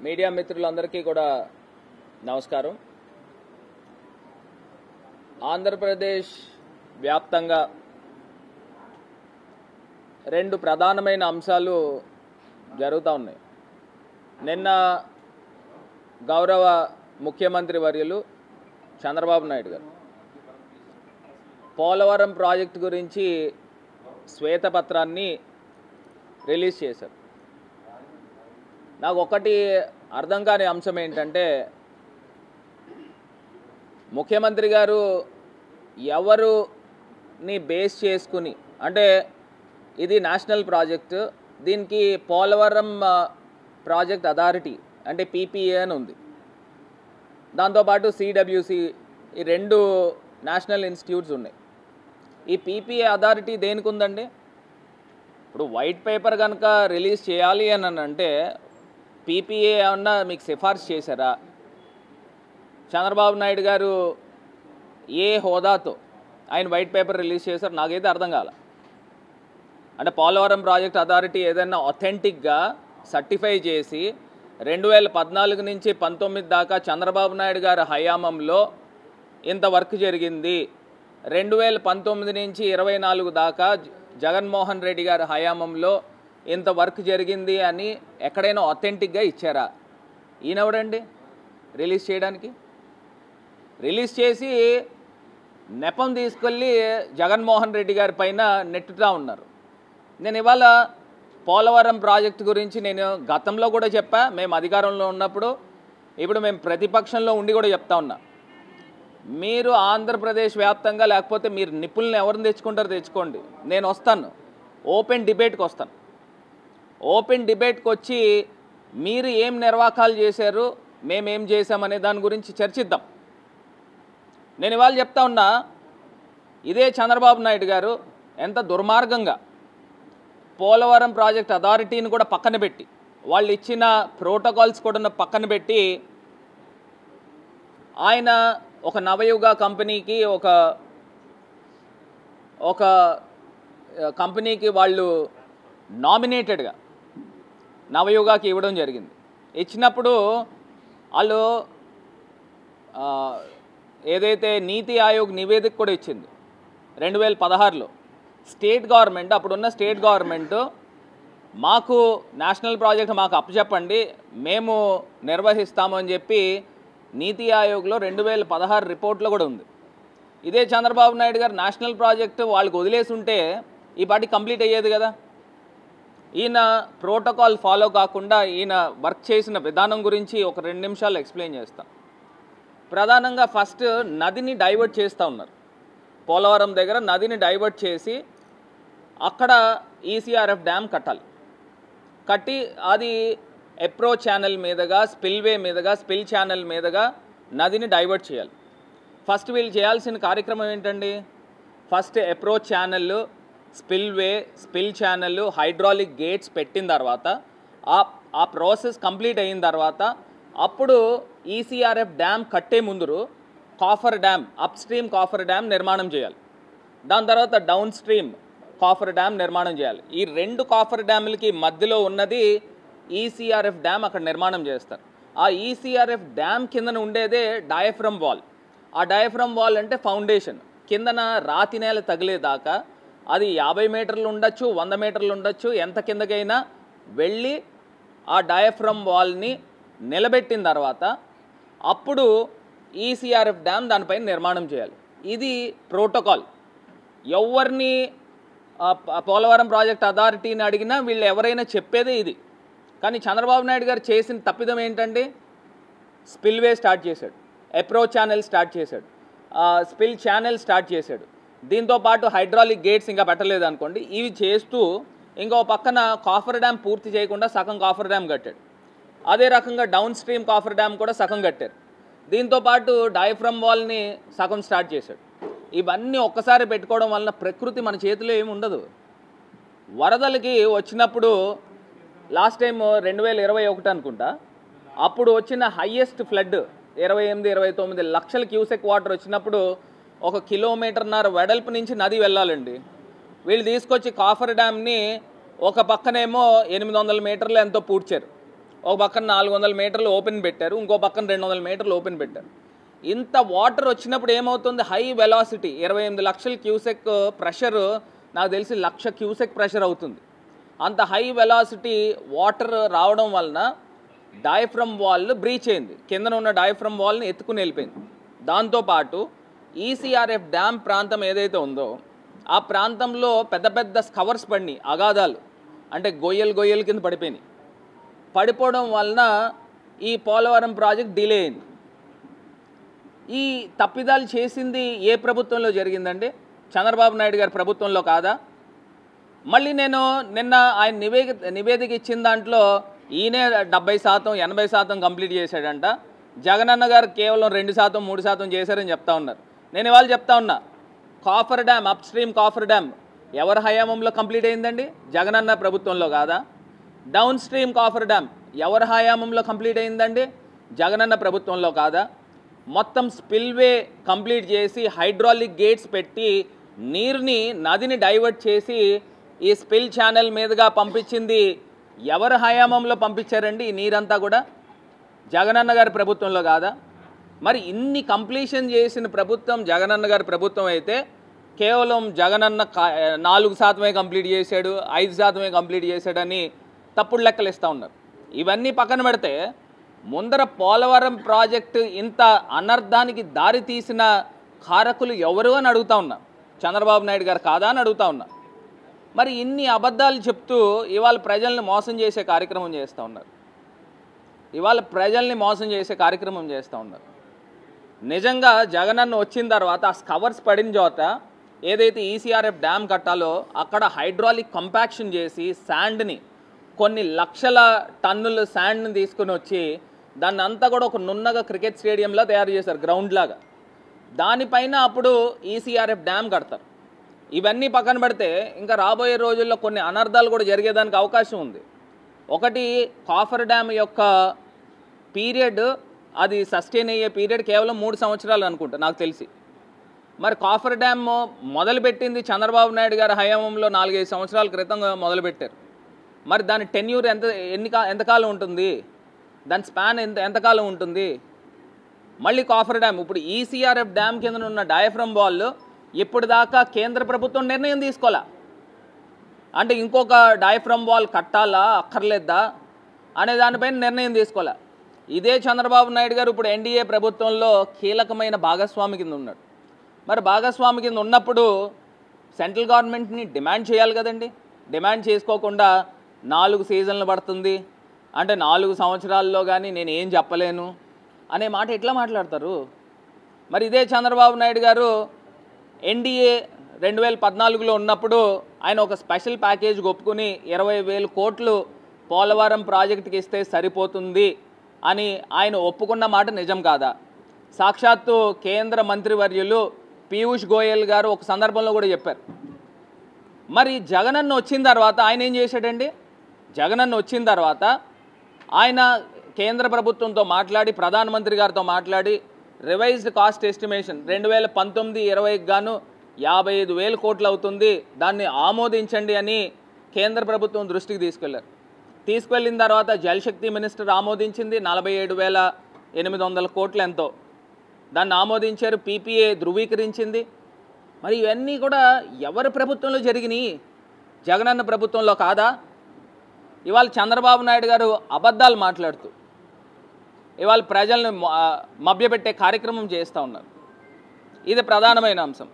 Media మిత్రులందరికీ కూడా నమస్కారం. ఆంధ్రప్రదేశ్ వ్యాప్తంగా రెండు ప్రధానమైన అంశాలు జరుగుతూ ఉన్నాయి. నిన్న గౌరవ ముఖ్యమంత్రి వర్యులు చంద్రబాబు నాయుడు గారు పోలవరం ప్రాజెక్టు గురించి శ్వేతపత్రాన్ని రిలీజ్ చేశారు. నాకు ఒకటి అర్థం కాని అంశం ఏంటంటే, ముఖ్యమంత్రి గారు ఎవరుని బేస్ చేసుకుని, అంటే ఇది నేషనల్ ప్రాజెక్టు, దీనికి పోలవరం ప్రాజెక్ట్ అథారిటీ అంటే పీపీఏ అని ఉంది, దాంతోపాటు సిడబ్ల్యూసి, ఈ రెండు నేషనల్ ఇన్స్టిట్యూట్స్ ఉన్నాయి. ఈ పీపీఏ అథారిటీ దేనికి ఉందండి? ఇప్పుడు వైట్ పేపర్ కనుక రిలీజ్ చేయాలి అని అంటే పీపీఏ ఏమన్నా మీకు సిఫార్సు చేశారా? చంద్రబాబు నాయుడు గారు ఏ హోదాతో ఆయన వైట్ పేపర్ రిలీజ్ చేశారు నాకైతే అర్థం కాల. అంటే పోలవరం ప్రాజెక్ట్ అథారిటీ ఏదైనా అథెంటిక్గా సర్టిఫై చేసి 2014 నుంచి 19 దాకా చంద్రబాబు నాయుడు గారి హయాంలో ఇంత వర్క్ జరిగింది, 2019 నుంచి 24 దాకా జగన్మోహన్ రెడ్డి గారి హయాంలో ఇంత వర్క్ జరిగింది అని ఎక్కడైనా అథెంటిక్గా ఇచ్చారా? ఈయనెవడండి రిలీజ్ చేయడానికి? రిలీజ్ చేసి నెపం తీసుకెళ్ళి జగన్మోహన్ రెడ్డి గారి పైన నెట్టుతూ ఉన్నారు. నేను ఇవాళ పోలవరం ప్రాజెక్టు గురించి నేను గతంలో కూడా చెప్పా, మేము అధికారంలో ఉన్నప్పుడు, ఇప్పుడు మేము ప్రతిపక్షంలో ఉండి కూడా చెప్తా ఉన్నా. మీరు ఆంధ్రప్రదేశ్ వ్యాప్తంగా లేకపోతే మీరు నిపుణులను ఎవరిని తెచ్చుకుంటారో తెచ్చుకోండి, నేను వస్తాను, ఓపెన్ డిబేట్కి వస్తాను. ఓపెన్ డిబేట్కి వచ్చి మీరు ఏం నిర్వాకాలు చేశారు, మేమేం చేశామనే దాని గురించి చర్చిద్దాం. నేను ఇవాళ చెప్తా ఉన్నా, ఇదే చంద్రబాబు నాయుడు గారు ఎంత దుర్మార్గంగా పోలవరం ప్రాజెక్ట్ అథారిటీని కూడా పక్కన పెట్టి, వాళ్ళు ఇచ్చిన ప్రోటోకాల్స్ కూడా పక్కన పెట్టి, ఆయన ఒక నవయుగ కంపెనీకి ఒక కంపెనీకి వాళ్ళు నామినేటెడ్గా నవయుగాకి ఇవ్వడం జరిగింది. ఇచ్చినప్పుడు వాళ్ళు ఏదైతే నీతి ఆయోగ్ నివేదిక కూడా ఇచ్చింది 2016లో, స్టేట్ గవర్నమెంట్, అప్పుడున్న స్టేట్ గవర్నమెంట్ మాకు నేషనల్ ప్రాజెక్ట్ మాకు అప్పచెప్పండి, మేము నిర్వహిస్తాము అని చెప్పి నీతి ఆయోగ్లో 2016 రిపోర్ట్లో కూడా ఉంది. ఇదే చంద్రబాబు నాయుడు గారు నేషనల్ ప్రాజెక్టు వాళ్ళకి వదిలేసి ఉంటే ఈ పార్టీ కంప్లీట్ అయ్యేది కదా. ఈయన ప్రోటోకాల్ ఫాలో కాకుండా ఈయన వర్క్ చేసిన విధానం గురించి ఒక 2 నిమిషాలు ఎక్స్ప్లెయిన్ చేస్తాను. ప్రధానంగా ఫస్ట్ నదిని డైవర్ట్ చేస్తూ ఉన్నారు. పోలవరం దగ్గర నదిని డైవర్ట్ చేసి అక్కడ ఈసీఆర్ఎఫ్ డ్యామ్ కట్టాలి. కట్టి అది అప్రోచ్ ఛానల్ మీదుగా, స్పిల్వే మీదుగా, స్పిల్ ఛానల్ మీదుగా నదిని డైవర్ట్ చేయాలి. ఫస్ట్ వీళ్ళు చేయాల్సిన కార్యక్రమం ఏంటండి? First approach channel, spillway, spill channel, hydraulic gates పెట్టిన తర్వాత ఆ ప్రాసెస్ కంప్లీట్ అయిన తర్వాత అప్పుడు ఈసీఆర్ఎఫ్ డ్యామ్ కట్టే ముందు coffer dam, up stream coffer dam నిర్మాణం చేయాలి. దాని తర్వాత డౌన్ స్ట్రీమ్ కాఫర్ డ్యామ్ నిర్మాణం చేయాలి. ఈ 2 కాఫర్ డ్యాములకి మధ్యలో ఉన్నది ఈసీఆర్ఎఫ్ డ్యామ్ అక్కడ నిర్మాణం చేస్తారు. ఆ ఈసీఆర్ఎఫ్ డ్యామ్ కిందన ఉండేదే డయాఫ్రమ్ వాల్. ఆ డయాఫ్రమ్ వాల్ అంటే ఫౌండేషన్, కిందన రాతి నేల తగిలేదాకా అది 50 మీటర్లు ఉండొచ్చు, 100 మీటర్లు ఉండొచ్చు, ఎంత కిందకైనా వెళ్ళి ఆ డయాఫ్రమ్ వాల్ని నిలబెట్టిన తర్వాత అప్పుడు ఈసీఆర్ఎఫ్ డ్యామ్ దానిపైన నిర్మాణం చేయాలి. ఇది ప్రోటోకాల్. ఎవరిని పోలవరం ప్రాజెక్ట్ అథారిటీని అడిగినా వీళ్ళు ఎవరైనా చెప్పేదే ఇది. కానీ చంద్రబాబు నాయుడు గారు చేసిన తప్పిదం ఏంటంటే, స్పిల్వే స్టార్ట్ చేశాడు, అప్రోచ్ ఛానల్ స్టార్ట్ చేశాడు, స్పిల్ ఛానల్ స్టార్ట్ చేశాడు, దీంతోపాటు హైడ్రాలిక్ గేట్స్ ఇంకా పెట్టలేదు అనుకోండి. ఇవి చేస్తూ ఇంకో పక్కన కాఫర్ డ్యామ్ పూర్తి చేయకుండా సగం కాఫర్ డ్యామ్ కట్టాడు. అదే రకంగా డౌన్ స్ట్రీమ్ కాఫర్ డ్యామ్ కూడా సగం కట్టారు. దీంతోపాటు డయాఫ్రమ్ వాల్ని సగం స్టార్ట్ చేశాడు. ఇవన్నీ ఒక్కసారి పెట్టుకోవడం వలన ప్రకృతి మన చేతిలో ఏమి ఉండదు. వరదలకి వచ్చినప్పుడు లాస్ట్ టైం 2021 అనుకుంటా, అప్పుడు వచ్చిన హయ్యెస్ట్ ఫ్లడ్ 28-29 లక్షల క్యూసెక్ వాటర్ వచ్చినప్పుడు 1 కిలోమీటర్న్నర వెడల్పు నుంచి నది వెళ్ళాలండి. వీళ్ళు తీసుకొచ్చి కాఫర్ డ్యామ్ని ఒక పక్కనేమో 800 మీటర్లు ఎంతో పూడ్చారు, ఒక పక్కన 400 మీటర్లు ఓపెన్ పెట్టారు, ఇంకో పక్కన 200 మీటర్లు ఓపెన్ పెట్టారు. ఇంత వాటర్ వచ్చినప్పుడు ఏమవుతుంది, హై వెలాసిటీ 28 లక్షల క్యూసెక్ ప్రెషర్, నాకు తెలిసి 1,00,000 క్యూసెక్ ప్రెషర్ అవుతుంది. అంత హై వెలాసిటీ వాటర్ రావడం వలన డయాఫ్రమ్ వాల్ బ్రీచ్ అయింది, కిందన ఉన్న డయాఫ్రమ్ వాల్ని ఎత్తుకుని వెళ్ళిపోయింది. దాంతోపాటు ఈసీఆర్ఎఫ్ డ్యామ్ ప్రాంతం ఏదైతే ఉందో ఆ ప్రాంతంలో పెద్ద పెద్ద స్కవర్స్ పడినాయి, అగాధాలు అంటే గొయ్యలు కింద పడిపోయినాయి. పడిపోవడం వలన ఈ పోలవరం ప్రాజెక్ట్ డిలే అయింది. ఈ తప్పిదాలు చేసింది ఏ ప్రభుత్వంలో జరిగిందండి? చంద్రబాబు నాయుడు గారి ప్రభుత్వంలో కాదా? మళ్ళీ నేను నిన్న ఆయన నివేదిక ఇచ్చిన దాంట్లో ఈయనే 70%, 80% కంప్లీట్ చేశాడంట. జగనన్న గారు కేవలం 2%, 3% చేశారని చెప్తా ఉన్నారు. నేను ఇవాళ చెప్తా ఉన్నా, coffer dam, up stream coffer dam ఎవరి హయాంలో కంప్లీట్ అయిందండి? జగనన్న ప్రభుత్వంలో కాదా? డౌన్ స్ట్రీమ్ కాఫర్ డ్యామ్ ఎవరి హయాంలో కంప్లీట్ అయిందండి? జగనన్న ప్రభుత్వంలో కాదా? మొత్తం స్పిల్వే కంప్లీట్ చేసి హైడ్రాలిక్ గేట్స్ పెట్టి నీరుని, నదిని డైవర్ట్ చేసి ఈ స్పిల్ ఛానల్ మీదుగా పంపించింది ఎవరి హయాంలో పంపించారండి? ఈ నీరంతా కూడా జగనన్న గారి ప్రభుత్వంలో కాదా? మరి ఇన్ని కంప్లీషన్ చేసిన ప్రభుత్వం జగనన్న గారి ప్రభుత్వం అయితే కేవలం జగనన్న 4% కంప్లీట్ చేశాడు, 5% కంప్లీట్ చేశాడని తప్పుడు లెక్కలు ఇస్తూ ఉన్నారు. ఇవన్నీ పక్కన పెడితే ముందర పోలవరం ప్రాజెక్టు ఇంత అనర్థానికి దారి తీసిన కారకులు ఎవరు అని అడుగుతా ఉన్నా. చంద్రబాబు నాయుడు గారు కాదా అని అడుగుతా ఉన్నా. మరి ఇన్ని అబద్ధాలు చెప్తూ ఇవాళ ప్రజల్ని మోసం చేసే కార్యక్రమం చేస్తూ ఉన్నారు. నిజంగా జగనన్న వచ్చిన తర్వాత ఆ స్కవర్స్ పడిన చోట ఏదైతే ఈసీఆర్ఎఫ్ డ్యామ్ కట్టాలో అక్కడ హైడ్రాలిక్ కంపాక్షన్ చేసి శాండ్ని, కొన్ని లక్షల టన్నుల శాండ్ని తీసుకుని వచ్చి దాన్ని అంతా కూడా ఒక నున్నగా క్రికెట్ స్టేడియంలా తయారు చేశారు, గ్రౌండ్ లాగా. దానిపైన అప్పుడు ఈసీఆర్ఎఫ్ డ్యామ్ కడతారు. ఇవన్నీ పక్కన పెడితే ఇంకా రాబోయే రోజుల్లో కొన్ని అనర్థాలు కూడా జరిగేదానికి అవకాశం ఉంది. ఒకటి, కాఫర్ డ్యామ్ యొక్క పీరియడ్, అది సస్టైన్ అయ్యే పీరియడ్ కేవలం 3 సంవత్సరాలు అనుకుంటా నాకు తెలిసి. మరి కాఫర్ డ్యామ్ మొదలుపెట్టింది చంద్రబాబు నాయుడు గారి హయాంలో 4-5 సంవత్సరాల క్రితం మొదలుపెట్టారు. మరి దాని టెన్యూర్ ఎంతకాలం ఉంటుంది? దాని స్పాన్ ఎంతకాలం ఉంటుంది? మళ్ళీ కాఫర్ డ్యామ్, ఇప్పుడు ఈసీఆర్ఎఫ్ డ్యామ్ కింద ఉన్న డయాఫ్రమ్ వాల్ ఇప్పటిదాకా కేంద్ర ప్రభుత్వం నిర్ణయం తీసుకోవాలా, అంటే ఇంకొక డయాఫ్రమ్ వాల్ కట్టాలా అక్కర్లేదా అనే దానిపైన నిర్ణయం తీసుకోవాలా. ఇదే చంద్రబాబు నాయుడు గారు ఇప్పుడు ఎన్డీఏ ప్రభుత్వంలో కీలకమైన భాగస్వామి కింద ఉన్నాడు. మరి భాగస్వామి కింద ఉన్నప్పుడు సెంట్రల్ గవర్నమెంట్ని డిమాండ్ చేయాలి కదండి. డిమాండ్ చేసుకోకుండా 4 సీజన్లు పడుతుంది అంటే 4 సంవత్సరాల్లో కానీ నేను ఏం చెప్పలేను అనే మాట ఎట్లా మాట్లాడతారు? మరి ఇదే చంద్రబాబు నాయుడు గారు ఎన్డీఏ 2014లో ఉన్నప్పుడు ఆయన ఒక స్పెషల్ ప్యాకేజ్ ఒప్పుకుని 20,000 కోట్లు పోలవరం ప్రాజెక్టుకి ఇస్తే సరిపోతుంది అని ఆయన ఒప్పుకున్న మాట నిజం కాదా? సాక్షాత్తు కేంద్ర మంత్రివర్యులు పీయూష్ గోయల్ గారు ఒక సందర్భంలో కూడా చెప్పారు. మరి జగనన్న వచ్చిన తర్వాత ఆయన ఏం చేశాడండి? జగనన్న వచ్చిన తర్వాత ఆయన కేంద్ర ప్రభుత్వంతో మాట్లాడి, ప్రధానమంత్రి గారితో మాట్లాడి రివైజ్డ్ కాస్ట్ ఎస్టిమేషన్ 2019-20కి గాను 55,000 కోట్లు అవుతుంది, దాన్ని ఆమోదించండి అని కేంద్ర ప్రభుత్వం దృష్టికి తీసుకెళ్ళిన తర్వాత జలశక్తి మినిస్టర్ ఆమోదించింది 47,800 కోట్లు ఎంతో, దాన్ని ఆమోదించారు. పీపీఏ ధృవీకరించింది. మరి ఇవన్నీ కూడా ఎవరి ప్రభుత్వంలో జరిగినాయి? జగనన్న ప్రభుత్వంలో కాదా? ఇవాళ చంద్రబాబు నాయుడు గారు అబద్ధాలు మాట్లాడుతూ ఇవాళ ప్రజల్ని మభ్యపెట్టే కార్యక్రమం చేస్తూ ఉన్నారు. ఇది ప్రధానమైన అంశం.